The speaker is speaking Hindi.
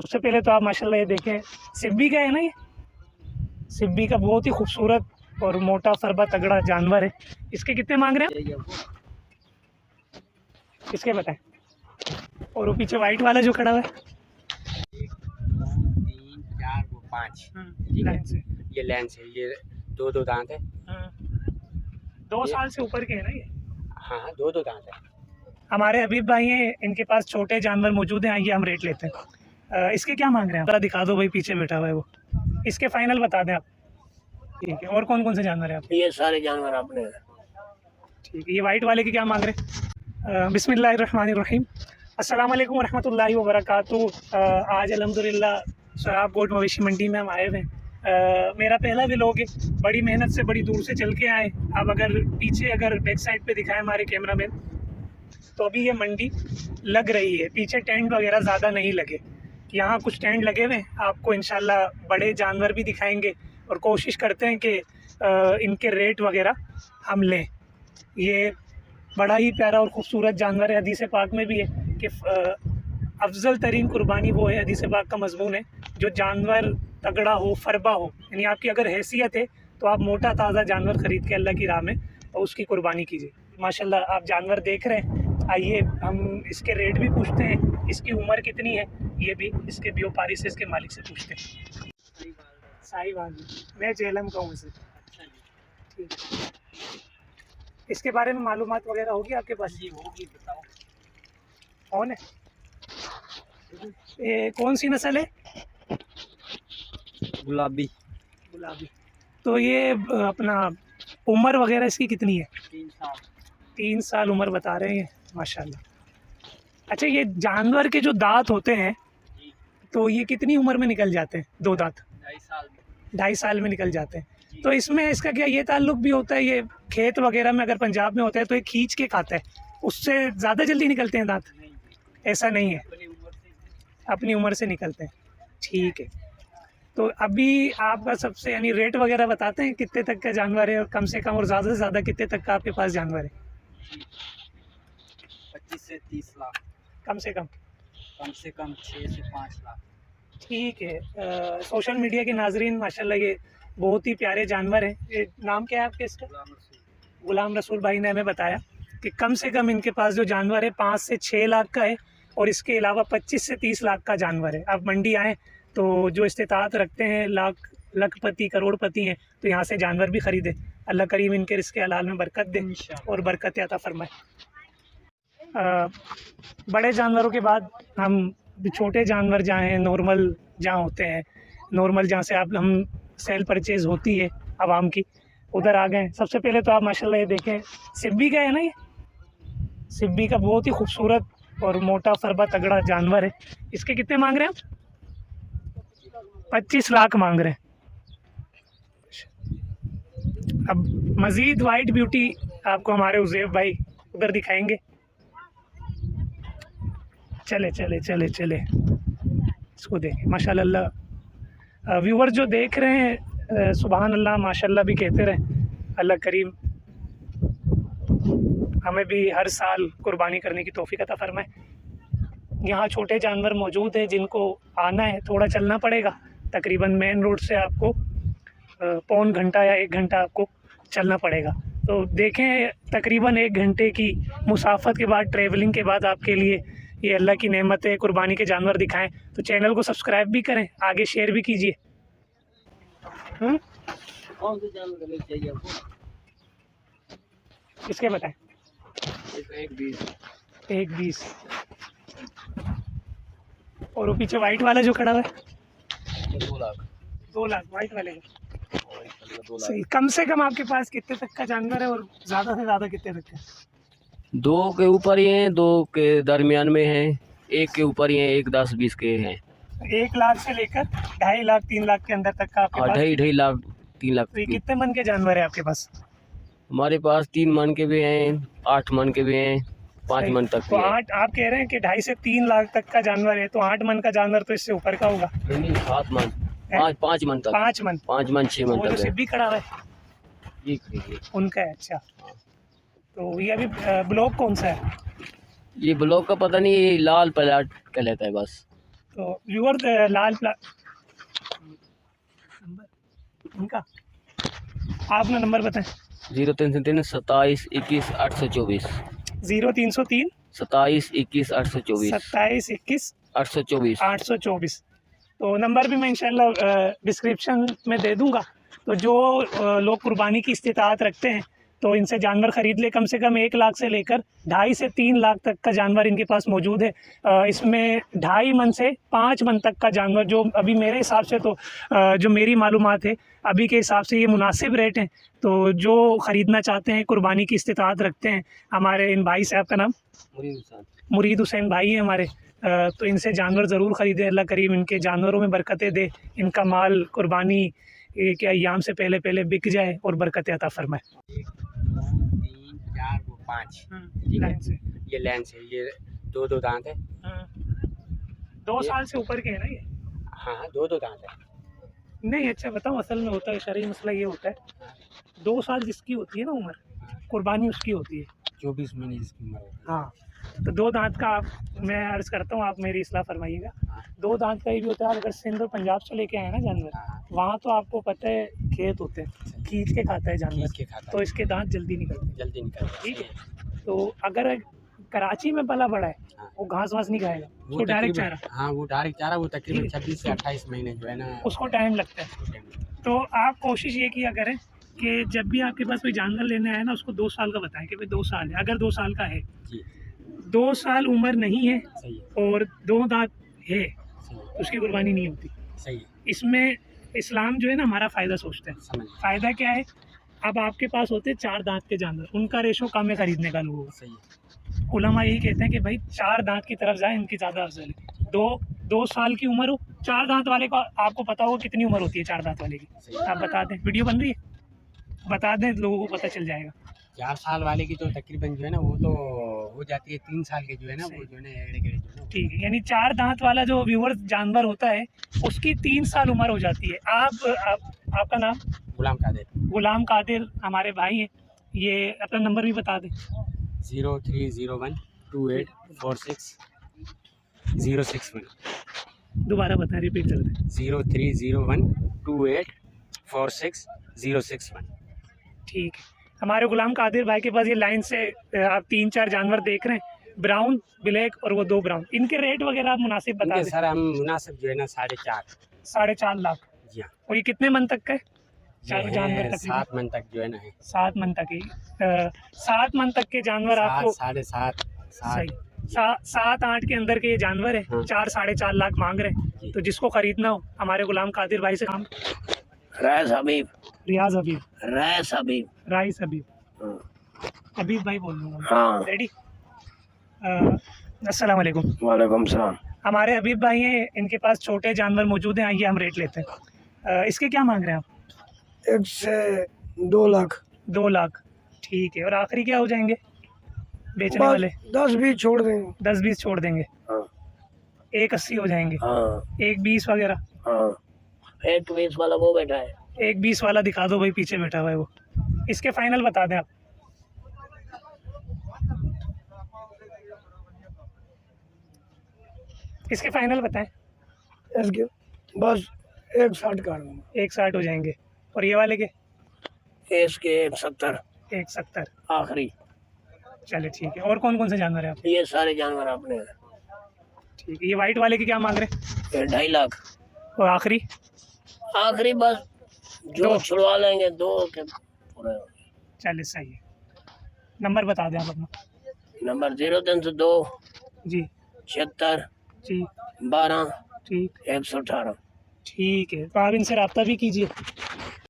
सबसे पहले तो आप माशाल्लाह ये देखें, सिब्बी का है ना, ये सिब्बी का बहुत ही खूबसूरत और मोटा फरबा तगड़ा जानवर है। इसके कितने मांग रहे हैं, इसके बताएं। और वो पीछे वाइट वाला जो खड़ा हुआ है, 1 2 3 4 वो 5 लाइन से, ये लेंस है, ये दो दांत है। 2 साल से ऊपर के है ना ये। हाँ, दो दांत है। हमारे हबीब भाई हैं, इनके पास छोटे जानवर मौजूद हैं, आइए हम रेट लेते हैं। इसके क्या मांग रहे हैं, जरा दिखा दो भाई, पीछे बैठा हुआ है वो। इसके फाइनल बता दें आप। ठीक है, और कौन कौन से जानवर हैं आप? ये सारे जानवर आपने। ठीक है, ये वाइट वाले की क्या मांग रहे हैं? बिस्मिल्लाहिर्रहमानिर्रहीम, अस्सलाम वालेकुम वरहमतुल्लाहि वबरकातुहू। आज अल्हम्दुलिल्लाह शराब गोट मवेशी मंडी में हम आए हुए हैं। मेरा पहला व्लॉग है, बड़ी मेहनत से बड़ी दूर से चल के आए। अब अगर बैक साइड पे दिखाएं हमारे कैमरामैन, तो अभी ये मंडी लग रही है, पीछे टेंट वगैरह ज़्यादा नहीं लगे, यहाँ कुछ टेंट लगे हुए हैं। आपको इंशाल्लाह बड़े जानवर भी दिखाएंगे और कोशिश करते हैं कि इनके रेट वगैरह हम लें। ये बड़ा ही प्यारा और ख़ूबसूरत जानवर है। हदीस पाक में भी है कि अफजल तरीन कुर्बानी वो है, हदीस पाक का मजमून है, जो जानवर तगड़ा हो, फरबा हो। यानी आपकी अगर हैसियत है तो आप मोटा ताज़ा जानवर ख़रीद के अल्लाह की राह में और उसकी कुर्बानी कीजिए। माशाल्लाह आप जानवर देख रहे हैं, आइए हम इसके रेट भी पूछते हैं, इसकी उम्र कितनी है ये भी इसके व्यापारी से, इसके मालिक से पूछते हैं। साहिवाल, मैं जेलम का हूँ इसे। ठीक है, इसके बारे में मालूमात वगैरह होगी आपके पास? जी होगी, बताओ। कौन है ये, कौन सी नस्ल है? गुलाबी। तो ये अपना उम्र वगैरह इसकी कितनी है? 3 साल। 3 साल उम्र बता रहे हैं माशाल्लाह। अच्छा, ये जानवर के जो दांत होते हैं तो ये कितनी उम्र में निकल जाते हैं? 2 दांत 2.5 साल में निकल जाते हैं। तो इसमें इसका क्या ये ताल्लुक भी होता है, ये खेत वगैरह में अगर पंजाब में होता है तो ये खींच के खाता है, उससे ज़्यादा जल्दी निकलते हैं दांत? ऐसा नहीं है, अपनी उम्र से निकलते हैं। ठीक है, तो अभी आपका सबसे यानी रेट वगैरह बताते हैं कितने तक का जानवर है, और कम से कम और ज़्यादा से ज़्यादा कितने तक का आपके पास जानवर है? 25 से 30 लाख। कम से कम 6 से 5 लाख। ठीक है। सोशल मीडिया के नाजरीन, माशाल्लाह ये बहुत ही प्यारे जानवर हैं। ये नाम क्या है आपके इसका? गुलाम रसूल भाई ने हमें बताया कि कम से कम इनके पास जो जानवर है 5 से 6 लाख का है, और इसके अलावा 25 से 30 लाख का जानवर है। आप मंडी आएँ तो जो इस्तिताअत रखते हैं, लखपति करोड़पति हैं, तो यहाँ से जानवर भी ख़रीदें। अल्लाह करीम इनके रिज़्क़े हलाल में बरकत दे और बरकत अता फरमाए। बड़े जानवरों के बाद हम छोटे जानवर जहाँ हैं, नॉर्मल जहाँ होते हैं, नॉर्मल जहाँ से हम सेल परचेज़ होती है आवाम की, उधर आ गए। सबसे पहले तो आप माशाल्लाह ये देखें, सिब्बी का है ना, ये सिब्बी का बहुत ही खूबसूरत और मोटा फरबा तगड़ा जानवर है। इसके कितने मांग रहे हैं आप? 25 लाख मांग रहे हैं। अब मज़ीद वाइट ब्यूटी आपको हमारे उज़ैब भाई उधर दिखाएंगे। चले चले चले चले इसको देखें, माशाल्लाह। व्यूवर जो देख रहे हैं, सुभान अल्लाह माशाल्लाह भी कहते रहें। अल्लाह करीम हमें भी हर साल कुर्बानी करने की तौफीक अता फरमाए। यहाँ छोटे जानवर मौजूद हैं, जिनको आना है थोड़ा चलना पड़ेगा। तकरीबन मेन रोड से आपको पौन घंटा या 1 घंटा आपको चलना पड़ेगा। तो देखें, तकरीबन 1 घंटे की मुसाफत के बाद, ट्रैवलिंग के बाद आपके लिए ये अल्लाह की नेमत है, कुर्बानी के जानवर दिखाएं। तो चैनल को सब्सक्राइब भी करें, आगे शेयर भी कीजिए। कौन से जानवर चाहिए आपको? इसके बताएं। 1.20। और वो पीछे वाइट वाला जो खड़ा हुआ है? 2 लाख। 2 लाख वाइट वाले का। सही। कम से कम आपके पास कितने तक का जानवर है, और ज़्यादा से ज़्यादा कितने तक का? 2 के ऊपर ही हैं, 2 के दरमियान में हैं, 1 के ऊपर ही हैं, 1 10-20 के हैं। 1 लाख से लेकर 2.5 लाख 3 लाख के अंदर तक का आपके पास? 2.5 लाख 3 लाख। तो ये कितने मन के जानवर है आपके पास? हमारे पास 3 मन के भी हैं, 8 मन के भी हैं, 5 मन तक तो भी हैं। 8 आप कह रहे हैं कि 2.5 से 3 लाख तक का जानवर है, तो 8 मन का जानवर तो इससे ऊपर का होगा। नहीं, 7 मन, 5 मन तक। 5 मन, 5 मन 6 मन वो जो तक है। सिब्बी खड़ा हुआ है जी, उनका है। अच्छा, तो ये अभी ब्लॉक कौन सा है? ये ब्लॉक का पता नहीं, ये लाल पलाट कहलाता है बस। तो व्यूअर लाल नंबर इनका आप अपना नंबर बताएं। 0303 27 21 824 0303 27 21 824 27 21 824 824। तो नंबर भी मैं इंशाल्लाह डिस्क्रिप्शन में दे दूंगा। तो जो लोग कुर्बानी की इस्तिताअत रखते हैं तो इनसे जानवर ख़रीद ले। कम से कम 1 लाख से लेकर 2.5 से 3 लाख तक का जानवर इनके पास मौजूद है। इसमें 2.5 मन से 5 मन तक का जानवर, जो अभी मेरे हिसाब से तो जो मेरी मालूमात है अभी के हिसाब से ये मुनासिब रेट हैं। तो जो ख़रीदना चाहते हैं, कुर्बानी की इस्तिताअत रखते हैं, हमारे इन भाई साहब का नाम मुरीद हुसैन भाई है हमारे, तो इनसे जानवर ज़रूर ख़रीदें। अल्लाह करीम इनके जानवरों में बरकतें दे, इनका माल कुर्बानी के अय्याम से पहले पहले बिक जाए और बरकतें अता फरमाए। 1 2 3 4 5 लाइन से ये लाइन से ये दो दांत है। 2 साल से ऊपर के है ना ये? हाँ दो दांत है। नहीं, अच्छा बताओ, असल में होता है शरई मसला ये होता है, 2 साल जिसकी होती है ना उम्र, कुर्बानी उसकी होती है। 24 महीने जिसकी उम्र है। हाँ, तो 2 दांत का मैं अर्ज़ करता हूँ, आप मेरी इस्लाह फरमाइएगा। 2 दांत का ये भी होता है, अगर सिंध और पंजाब से लेके आए ना जानवर, वहाँ तो आपको पता है खेत होते हैं, खींच के खाता है जानवर, के खाता तो इसके दांत जल्दी निकलते जल्दी निकल हैं। ठीक है, तो अगर कराची में पला बड़ा है वो घास वास नहीं खाएगा, उसको डायरेक्ट चारा। हाँ वो डायरेक्ट चारा, वो तकरीबन 26 से 28 महीने जो है ना उसको टाइम लगता है। तो आप कोशिश ये किया करें कि जब भी आपके पास कोई जानवर लेने आए ना, उसको 2 साल का बताएं कि भाई 2 साल है। अगर 2 साल का है, जी 2 साल उम्र नहीं है सही है, और 2 दांत है, सही है, उसकी कुर्बानी नहीं होती। सही है, इसमें इस्लाम जो है ना हमारा फ़ायदा सोचता है। समझ फ़ायदा क्या है? अब आपके पास होते 4 दांत के जानवर, उनका रेशो कम है खरीदने का लोगों सही है, का। उलमा यही कहते हैं कि भाई 4 दांत की तरफ जाए, इनकी ज़्यादा अफजल है। 2 साल की उम्र हो, 4 दांत वाले का आपको पता हो कितनी उम्र होती है 4 दांत वाले की? सही आप बता दें, वीडियो बन रही है, बता दें, लोगों को पता चल जाएगा। 4 साल वाले की तो तकरीबन जो है ना वो तो हो जाती है 3 साल के जो है ना, वो जो है ना एड़े जो है ना। ठीक है, यानी 4 दांत वाला जो व्यूअर जानवर होता है उसकी 3 साल उम्र हो जाती है। आपका नाम? गुलाम कादिर। गुलाम कादिर हमारे भाई हैं। ये अपना नंबर भी बता दें। 0301 2846 061। दोबारा बता, रिपीट कर दें। 0301 2846 061। ठीक है, हमारे गुलाम कादिर भाई के पास ये लाइन से आप 3-4 जानवर देख रहे हैं, ब्राउन, ब्लैक और वो 2 ब्राउन। इनके रेट वगैरह आप मुनासिब बता इनके दें। सर हम मुनासिब जो है ना 4.5 4.5 लाख। जी हाँ, और ये कितने मन तक का है? चारों जानवर तकरीबन 7 मन तक जो है ना है। 7 मन तक ही 7 मन तक के जानवर आपको 7.5 सही 7-8 के अंदर के ये जानवर है। हाँ। 4-4.5 लाख मांग रहे हैं। जी। तो जिसको खरीदना हो हमारे गुलाम कादिर भाई से काम। रईस हबीब रियाज हबीब, रईस हबीब राइस हबीब, हबीब भाई बोल दूँगा। हाँ। रेडी? अस्सलाम वालेकुम। वालेकुम सलाम। हमारे हबीब भाई हैं, इनके पास छोटे जानवर मौजूद हैं, आइए हम रेट लेते हैं। इसके क्या मांग रहे हैं आप? 1 से 2 लाख। 2 लाख, ठीक है। और आखिरी क्या हो जाएंगे बेचने वाले? 10-20 छोड़ देंगे। 10-20 छोड़ देंगे। हाँ 1.80 हो जाएंगे। हाँ 1.20 वगैरह। हाँ 120 वाला वो बैठा है। 1.20 वाला दिखा दो भाई, पीछे बैठा हुआ है वो। इसके फाइनल बता दें आप। इसके फाइनल बताएं। इसके बस 160 काट दूंगा। 1.60 हो जाएंगे। और ये वाले के? इसके 170 1.70। आखिरी। चले ठीक है। और कौन कौन से जानवर हैं आप? ये सारे जानवर आपने। ठीक है, ये वाइट वाले के क्या मांग रहे हैं? ये 2.5 लाख। और आखिरी? आखिरी बस जो दो। छुड़वा लेंगे 2 के पूरे। चले सही है। नंबर बता दें आप अपना। नंबर 0302 जी 76 जी 12 ठीक 118। ठीक है, तो आप इनसे रब्ता भी कीजिए।